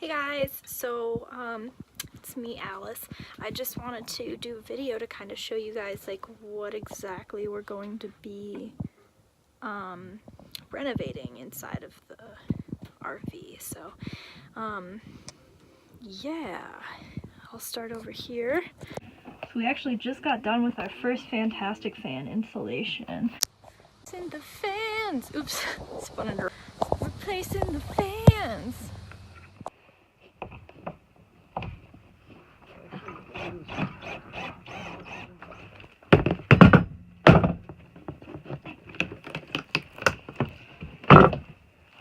guys, so it's me, Alice. I just wanted to do a video to kind of show you guys like what exactly we're going to be renovating inside of the RV. So yeah, I'll start over here. So we actually just got done with our first fantastic fan installation. Replacing the fans. Oops, spun it around. Replacing the fans.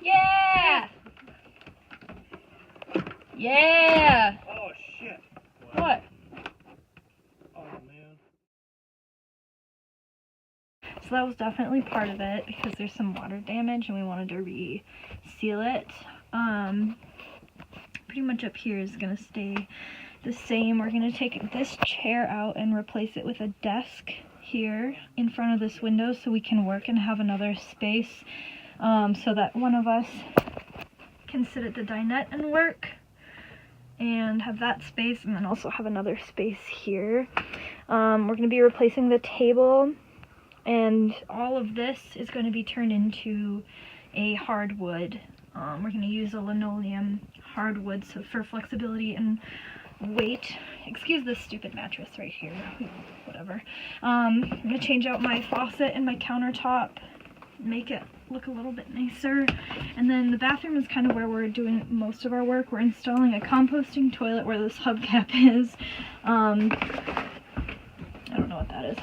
Yeah! Yeah! Oh shit. What? Oh man. So that was definitely part of it because there's some water damage and we wanted to re-seal it. Pretty much up here is going to stay the same. We're going to take this chair out and replace it with a desk here in front of this window so we can work and have another space so that one of us can sit at the dinette and work and have that space, and then also have another space here. We're going to be replacing the table, and all of this is going to be turned into a hardwood. We're going to use a linoleum hardwood so for flexibility and weight. Excuse this stupid mattress right here. Whatever. I'm going to change out my faucet and my countertop, make it look a little bit nicer. And then the bathroom is kind of where we're doing most of our work. We're installing a composting toilet where this hubcap is. I don't know what that is.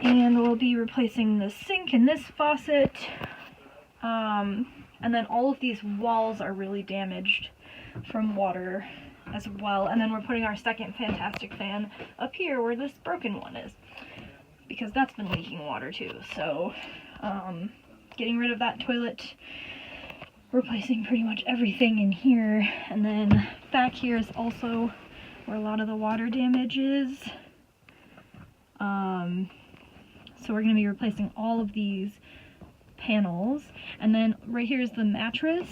And we'll be replacing the sink and this faucet. And then all of these walls are really damaged from water as well. And then we're putting our second fantastic fan up here where this broken one is, because that's been leaking water too. So getting rid of that toilet, replacing pretty much everything in here. And then back here is also where a lot of the water damage is. So we're going to be replacing all of these panels. And then right here is the mattress.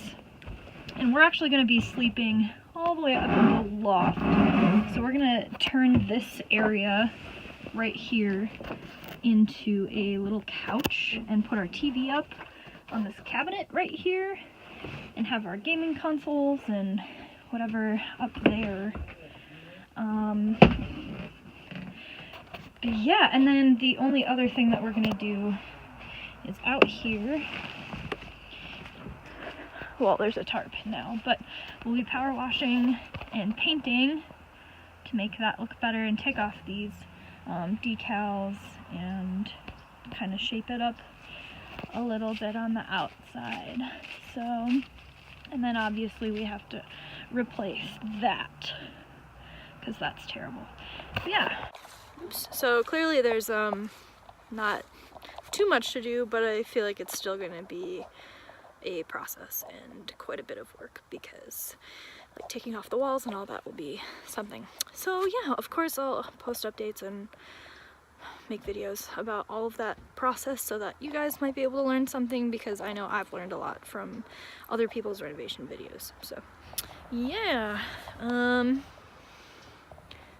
And we're actually going to be sleeping all the way up in the loft. So we're going to turn this area right here into a little couch and put our TV up on this cabinet right here and have our gaming consoles and whatever up there. Yeah, and then the only other thing that we're going to do is out here. Well, there's a tarp now, but we'll be power washing and painting to make that look better and take off these decals and kind of shape it up a little bit on the outside. So, and then obviously we have to replace that because that's terrible. Yeah. Oops. So clearly there's not too much to do, but I feel like it's still going to be a process and quite a bit of work because like taking off the walls and all that will be something. So yeah, of course I'll post updates and make videos about all of that process so that you guys might be able to learn something, because I know I've learned a lot from other people's renovation videos. So yeah,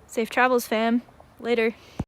safe travels fam. Later.